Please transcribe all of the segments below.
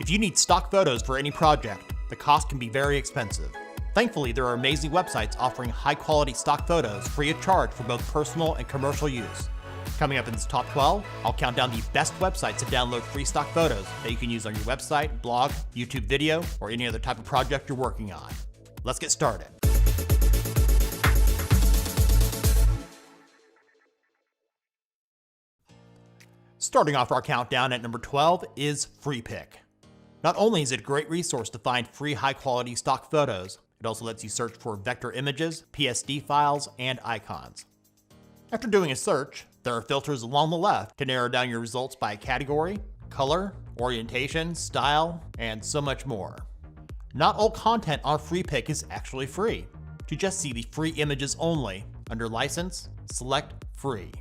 If you need stock photos for any project, the cost can be very expensive. Thankfully, there are amazing websites offering high-quality stock photos free of charge for both personal and commercial use. Coming up in this top 12, I'll count down the best websites to download free stock photos that you can use on your website, blog, YouTube video, or any other type of project you're working on. Let's get started. Starting off our countdown at number 12 is FreePic. Not only is it a great resource to find free high-quality stock photos, it also lets you search for vector images, PSD files, and icons. After doing a search, there are filters along the left to narrow down your results by category, color, orientation, style, and so much more. Not all content on FreePic is actually free. To just see the free images only, under License, select Free.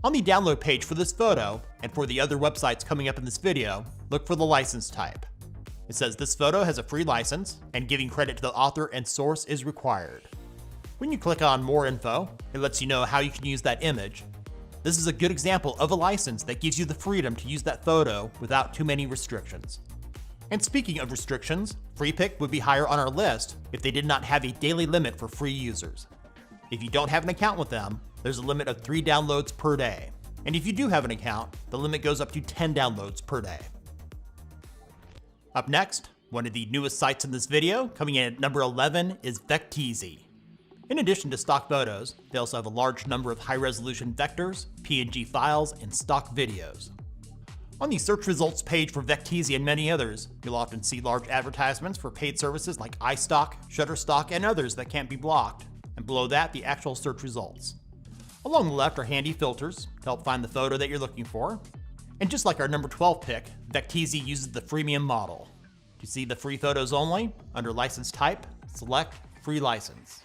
On the download page for this photo, and for the other websites coming up in this video, look for the license type. It says this photo has a free license, and giving credit to the author and source is required. When you click on More Info, it lets you know how you can use that image. This is a good example of a license that gives you the freedom to use that photo without too many restrictions. And speaking of restrictions, FreePic would be higher on our list if they did not have a daily limit for free users. If you don't have an account with them, there's a limit of 3 downloads per day. And if you do have an account, the limit goes up to 10 downloads per day. Up next, one of the newest sites in this video, coming in at number 11, is Vecteezy. In addition to stock photos, they also have a large number of high-resolution vectors, PNG files, and stock videos. On the search results page for Vecteezy and many others, you'll often see large advertisements for paid services like iStock, Shutterstock, and others that can't be blocked. And below that, the actual search results. Along the left are handy filters to help find the photo that you're looking for. And just like our number 12 pick, Vecteezy uses the freemium model. To see the free photos only, under License Type, select Free License.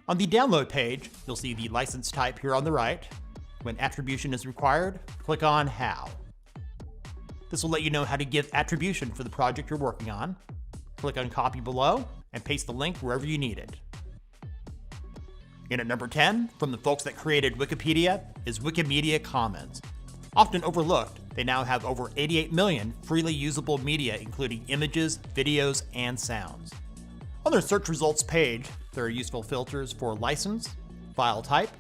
On the download page, you'll see the license type here on the right. When attribution is required, click on How. This will let you know how to give attribution for the project you're working on. Click on Copy below and paste the link wherever you need it. In at number 10, from the folks that created Wikipedia, is Wikimedia Commons. Often overlooked, they now have over 88 million freely usable media, including images, videos, and sounds. On their search results page, there are useful filters for license, file type,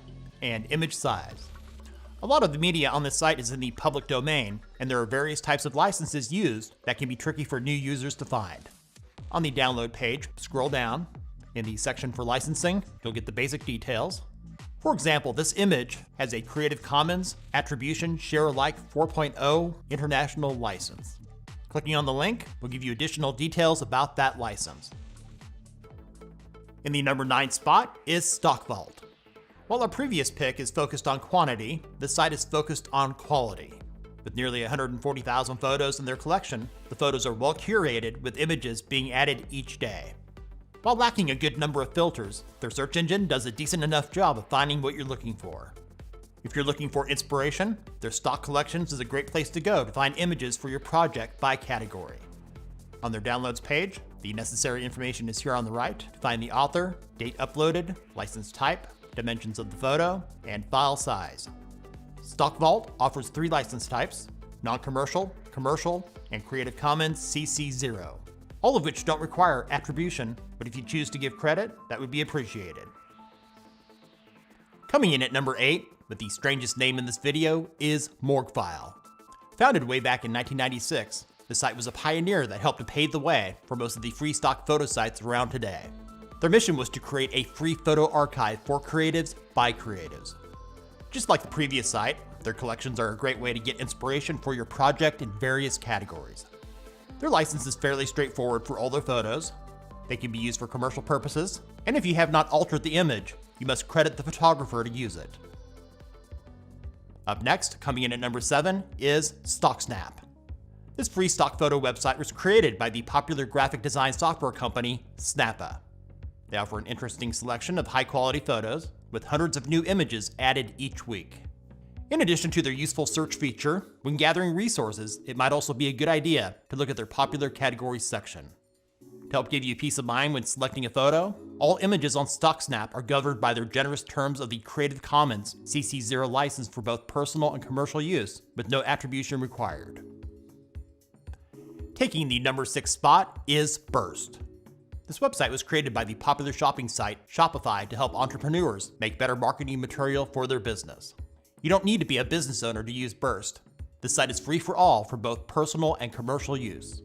and image size. A lot of the media on this site is in the public domain, and there are various types of licenses used that can be tricky for new users to find. On the download page, scroll down. In the section for licensing, you'll get the basic details. For example, this image has a Creative Commons Attribution Share Alike 4.0 International license. Clicking on the link will give you additional details about that license. In the number 9 spot is StockVault. While our previous pick is focused on quantity, this site is focused on quality. With nearly 140,000 photos in their collection, the photos are well curated with images being added each day. While lacking a good number of filters, their search engine does a decent enough job of finding what you're looking for. If you're looking for inspiration, their stock collections is a great place to go to find images for your project by category. On their downloads page, the necessary information is here on the right to find the author, date uploaded, license type, dimensions of the photo, and file size. StockVault offers 3 license types: non-commercial, commercial, and Creative Commons CC0. All of which don't require attribution, but if you choose to give credit, that would be appreciated. Coming in at number 8, with the strangest name in this video, is Morguefile. Founded way back in 1996, the site was a pioneer that helped to pave the way for most of the free stock photo sites around today. Their mission was to create a free photo archive for creatives by creatives. Just like the previous site, their collections are a great way to get inspiration for your project in various categories. Their license is fairly straightforward for all their photos. They can be used for commercial purposes, and if you have not altered the image, you must credit the photographer to use it. Up next, coming in at number 7, is StockSnap. This free stock photo website was created by the popular graphic design software company, Snappa. They offer an interesting selection of high-quality photos, with hundreds of new images added each week. In addition to their useful search feature, when gathering resources, it might also be a good idea to look at their popular categories section. To help give you peace of mind when selecting a photo, All images on StockSnap are governed by their generous terms of the Creative Commons CC0 license for both personal and commercial use, with no attribution required. Taking the number 6 spot is Burst. This website was created by the popular shopping site Shopify to help entrepreneurs make better marketing material for their business. You don't need to be a business owner to use Burst. This site is free for all for both personal and commercial use.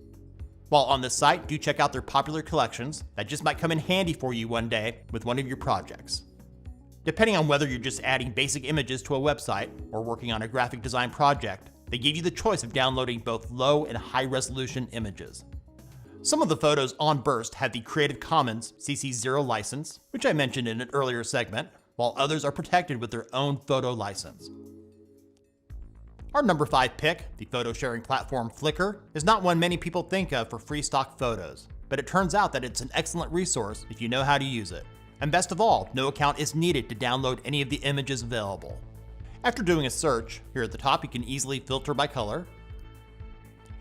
While on this site, do check out their popular collections that just might come in handy for you one day with one of your projects. Depending on whether you're just adding basic images to a website or working on a graphic design project, they give you the choice of downloading both low and high resolution images. Some of the photos on Burst have the Creative Commons CC0 license, which I mentioned in an earlier segment, while others are protected with their own photo license. Our number 5 pick, the photo sharing platform Flickr, is not one many people think of for free stock photos, but it turns out that it's an excellent resource if you know how to use it. And best of all, no account is needed to download any of the images available. After doing a search, here at the top you can easily filter by color.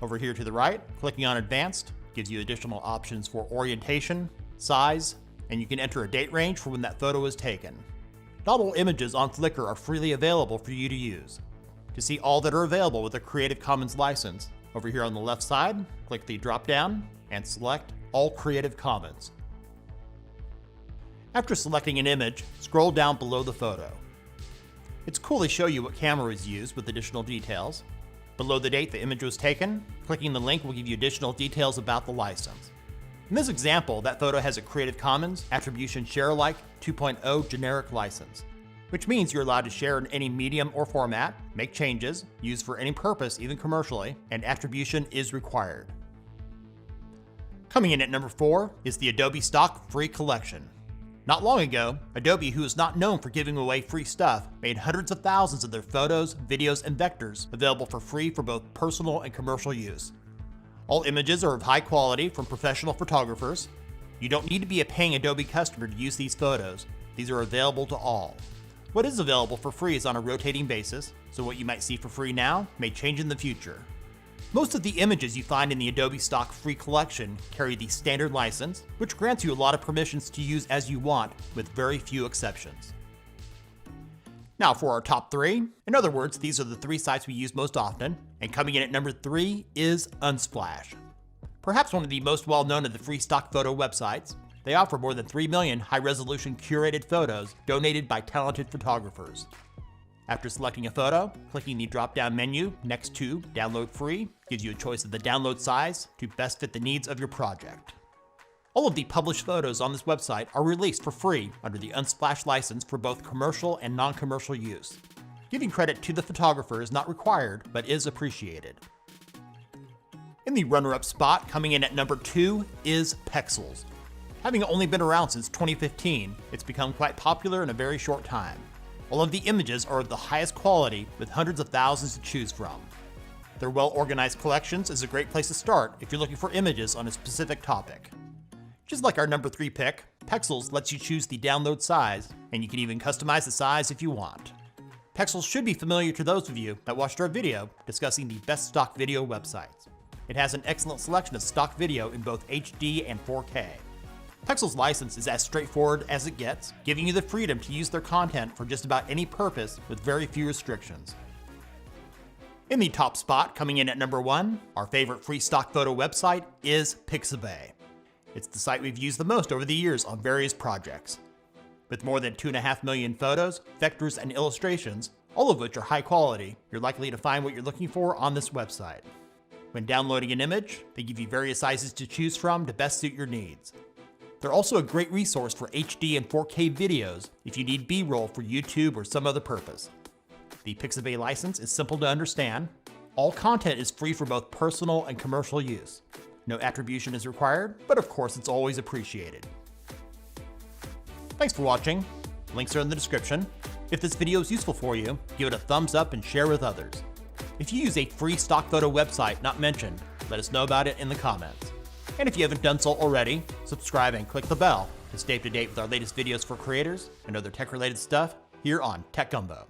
Over here to the right, clicking on Advanced gives you additional options for orientation, size, and you can enter a date range for when that photo was taken. Not all images on Flickr are freely available for you to use. To see all that are available with a Creative Commons license, over here on the left side, click the drop-down and select All Creative Commons. After selecting an image, scroll down below the photo. It's cool to show you what camera was used with additional details. Below the date the image was taken, clicking the link will give you additional details about the license. In this example, that photo has a Creative Commons Attribution Share-alike 2.0 generic license, which means you're allowed to share in any medium or format, make changes, use for any purpose, even commercially, and attribution is required. Coming in at number 4 is the Adobe Stock Free Collection. Not long ago, Adobe, who is not known for giving away free stuff, made hundreds of thousands of their photos, videos, and vectors available for free for both personal and commercial use. All images are of high quality from professional photographers. You don't need to be a paying Adobe customer to use these photos. These are available to all. What is available for free is on a rotating basis, so what you might see for free now may change in the future. Most of the images you find in the Adobe Stock Free Collection carry the standard license, which grants you a lot of permissions to use as you want, with very few exceptions. Now for our top 3. In other words, these are the 3 sites we use most often, and coming in at number 3 is Unsplash. Perhaps one of the most well-known of the free stock photo websites, they offer more than 3 million high-resolution curated photos donated by talented photographers. After selecting a photo, clicking the drop-down menu next to Download Free gives you a choice of the download size to best fit the needs of your project. All of the published photos on this website are released for free under the Unsplash license for both commercial and non-commercial use. Giving credit to the photographer is not required, but is appreciated. In the runner-up spot, coming in at number 2, is Pexels. Having only been around since 2015, it's become quite popular in a very short time. All of the images are of the highest quality with hundreds of thousands to choose from. Their well-organized collections is a great place to start if you're looking for images on a specific topic. Just like our number 3 pick, Pexels lets you choose the download size, and you can even customize the size if you want. Pexels should be familiar to those of you that watched our video discussing the best stock video websites. It has an excellent selection of stock video in both HD and 4K. Pexels' license is as straightforward as it gets, giving you the freedom to use their content for just about any purpose with very few restrictions. In the top spot, coming in at number 1, our favorite free stock photo website is Pixabay. It's the site we've used the most over the years on various projects. With more than 2.5 million photos, vectors, and illustrations, all of which are high quality, you're likely to find what you're looking for on this website. When downloading an image, they give you various sizes to choose from to best suit your needs. They're also a great resource for HD and 4K videos if you need B-roll for YouTube or some other purpose. The Pixabay license is simple to understand. All content is free for both personal and commercial use. No attribution is required, but of course it's always appreciated. Thanks for watching. Links are in the description. If this video is useful for you, give it a thumbs up and share with others. If you use a free stock photo website not mentioned, let us know about it in the comments. And if you haven't done so already, subscribe and click the bell to stay up to date with our latest videos for creators and other tech-related stuff here on Tech Gumbo.